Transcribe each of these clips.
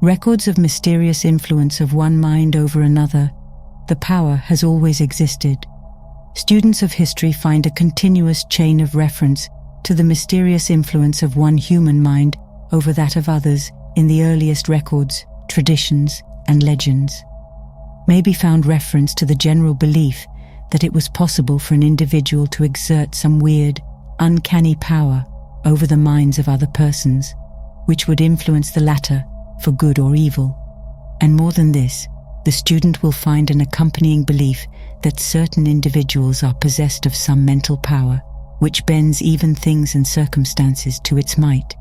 Records of mysterious influence of one mind over another, the power has always existed. Students of history find a continuous chain of reference to the mysterious influence of one human mind over that of others in the earliest records, traditions, and legends. May be found reference to the general belief that it was possible for an individual to exert some weird, uncanny power over the minds of other persons, which would influence the latter for good or evil. And more than this, the student will find an accompanying belief that certain individuals are possessed of some mental power, which bends even things and circumstances to its might.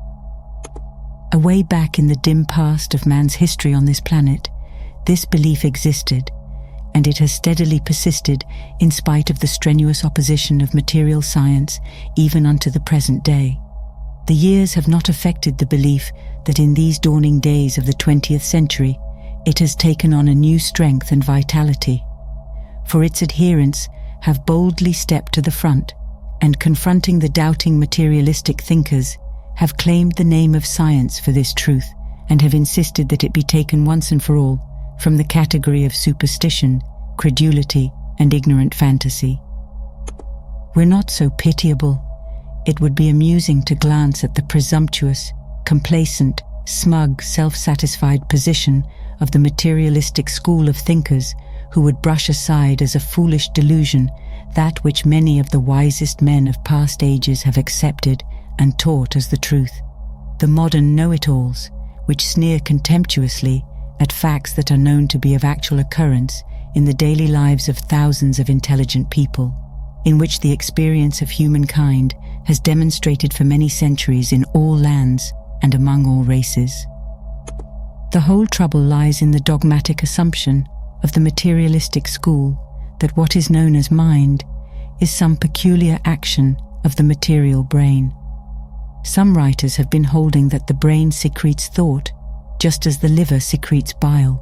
Away back in the dim past of man's history on this planet, this belief existed, and it has steadily persisted in spite of the strenuous opposition of material science even unto the present day. The years have not affected the belief that in these dawning days of the 20th century, it has taken on a new strength and vitality. For its adherents have boldly stepped to the front and, confronting the doubting materialistic thinkers, have claimed the name of science for this truth and have insisted that it be taken once and for all from the category of superstition, credulity, and ignorant fantasy. We're not so pitiable. It would be amusing to glance at the presumptuous, complacent, smug, self-satisfied position of the materialistic school of thinkers who would brush aside as a foolish delusion that which many of the wisest men of past ages have accepted and taught as the truth. The modern know-it-alls, which sneer contemptuously at facts that are known to be of actual occurrence in the daily lives of thousands of intelligent people, in which the experience of humankind has demonstrated for many centuries in all lands and among all races. The whole trouble lies in the dogmatic assumption of the materialistic school that what is known as mind is some peculiar action of the material brain. Some writers have been holding that the brain secretes thought, just as the liver secretes bile.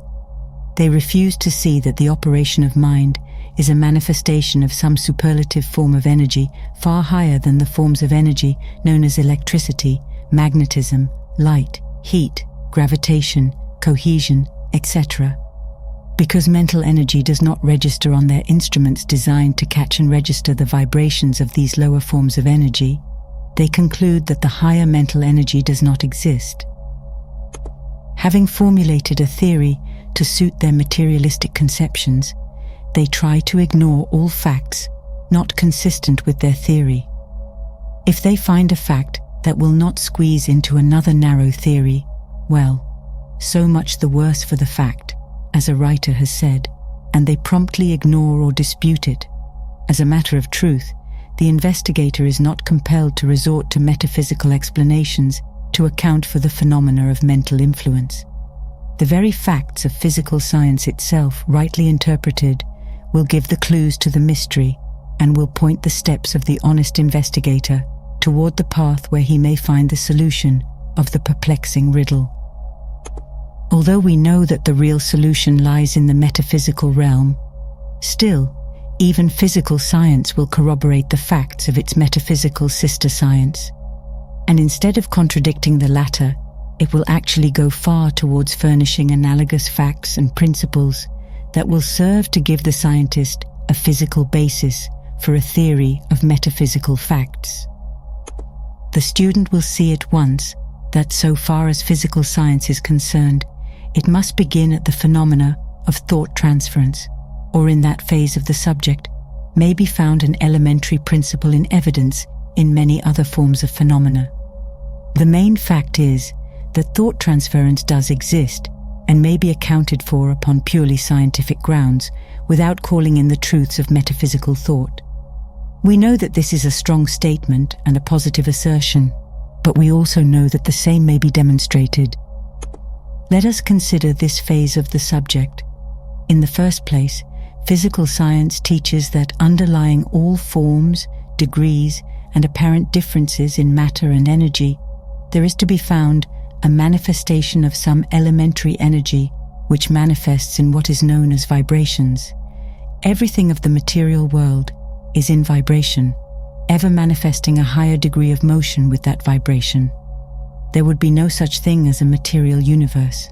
They refuse to see that the operation of mind is a manifestation of some superlative form of energy far higher than the forms of energy known as electricity, magnetism, light, heat, gravitation, cohesion, etc. Because mental energy does not register on their instruments designed to catch and register the vibrations of these lower forms of energy, they conclude that the higher mental energy does not exist. Having formulated a theory to suit their materialistic conceptions, they try to ignore all facts not consistent with their theory. If they find a fact that will not squeeze into another narrow theory, well, so much the worse for the fact, as a writer has said, and they promptly ignore or dispute it. As a matter of truth, the investigator is not compelled to resort to metaphysical explanations to account for the phenomena of mental influence. The very facts of physical science itself, rightly interpreted, will give the clues to the mystery and will point the steps of the honest investigator toward the path where he may find the solution of the perplexing riddle. Although we know that the real solution lies in the metaphysical realm, still, even physical science will corroborate the facts of its metaphysical sister science. And instead of contradicting the latter, it will actually go far towards furnishing analogous facts and principles that will serve to give the scientist a physical basis for a theory of metaphysical facts. The student will see at once that so far as physical science is concerned, it must begin at the phenomena of thought transference, or in that phase of the subject may be found an elementary principle in evidence in many other forms of phenomena. The main fact is that thought transference does exist and may be accounted for upon purely scientific grounds without calling in the truths of metaphysical thought. We know that this is a strong statement and a positive assertion, but we also know that the same may be demonstrated. Let us consider this phase of the subject. In the first place, physical science teaches that underlying all forms, degrees, and apparent differences in matter and energy, there is to be found a manifestation of some elementary energy which manifests in what is known as vibrations. Everything of the material world is in vibration, ever manifesting a higher degree of motion with that vibration. There would be no such thing as a material universe.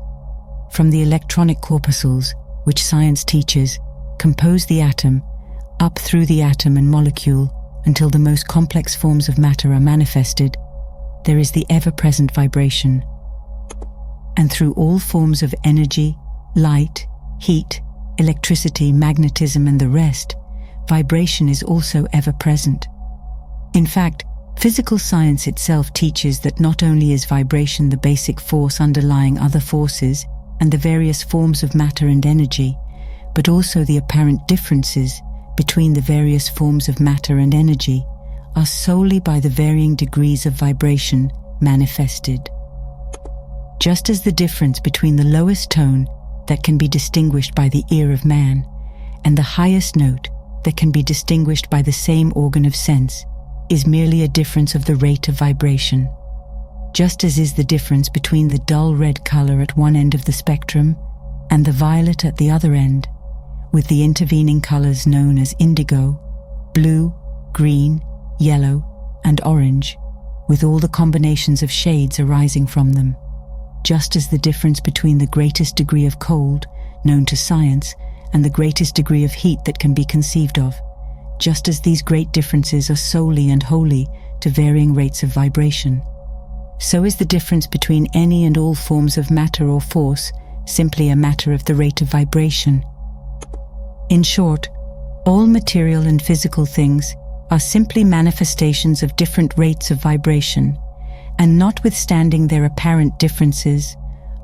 from the electronic corpuscles, which science teaches, compose the atom, up through the atom and molecule until the most complex forms of matter are manifested, there is the ever-present vibration. And through all forms of energy, light, heat, electricity, magnetism, and the rest, vibration is also ever present. In fact, physical science itself teaches that not only is vibration the basic force underlying other forces and the various forms of matter and energy, but also the apparent differences between the various forms of matter and energy are solely by the varying degrees of vibration manifested. Just as the difference between the lowest tone that can be distinguished by the ear of man and the highest note that can be distinguished by the same organ of sense is merely a difference of the rate of vibration, just as is the difference between the dull red color at one end of the spectrum and the violet at the other end, with the intervening colors known as indigo, blue, green, yellow, and orange, with all the combinations of shades arising from them. Just as the difference between the greatest degree of cold known to science and the greatest degree of heat that can be conceived of, just as these great differences are solely and wholly to varying rates of vibration, so is the difference between any and all forms of matter or force simply a matter of the rate of vibration. In short, all material and physical things are simply manifestations of different rates of vibration, and notwithstanding their apparent differences,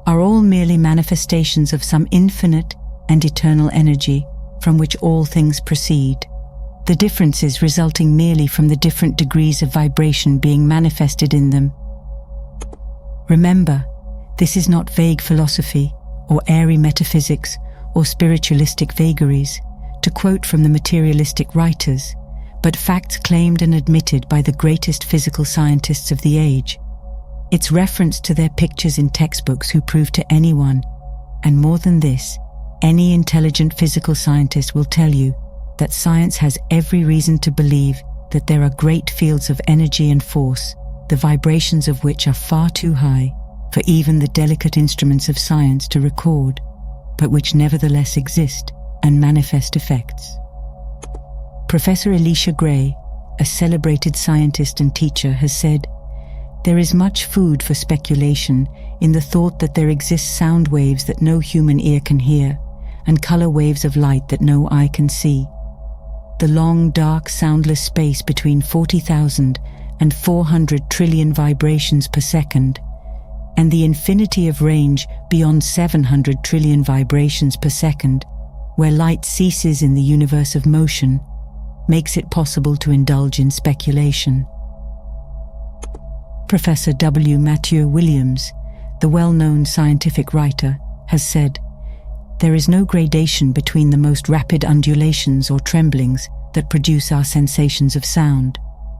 are all merely manifestations of some infinite and eternal energy from which all things proceed, the differences resulting merely from the different degrees of vibration being manifested in them. Remember, this is not vague philosophy or airy metaphysics or spiritualistic vagaries, to quote from the materialistic writers, but facts claimed and admitted by the greatest physical scientists of the age. It's reference to their pictures in textbooks who prove to anyone, and more than this, any intelligent physical scientist will tell you that science has every reason to believe that there are great fields of energy and force, the vibrations of which are far too high for even the delicate instruments of science to record, but which nevertheless exist and manifest effects. Professor Elisha Gray, a celebrated scientist and teacher, has said, "There is much food for speculation in the thought that there exist sound waves that no human ear can hear, and color waves of light that no eye can see. The long, dark, soundless space between 40,000 and 400 trillion vibrations per second, and the infinity of range beyond 700 trillion vibrations per second, where light ceases in the universe of motion, makes it possible to indulge in speculation." Professor W. Matthew Williams, the well-known scientific writer, has said, "There is no gradation between the most rapid undulations or tremblings that produce our sensations of sound,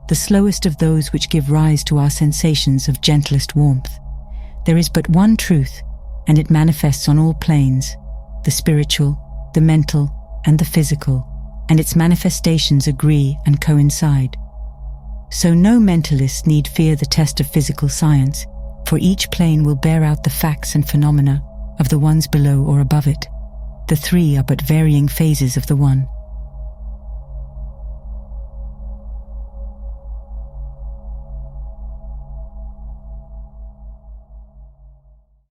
the slowest of those which give rise to our sensations of gentlest warmth. There is but one truth, and it manifests on all planes, the spiritual, the mental, and the physical, and its manifestations agree and coincide. So no mentalist need fear the test of physical science, for each plane will bear out the facts and phenomena of the ones below or above it. The three are but varying phases of the one.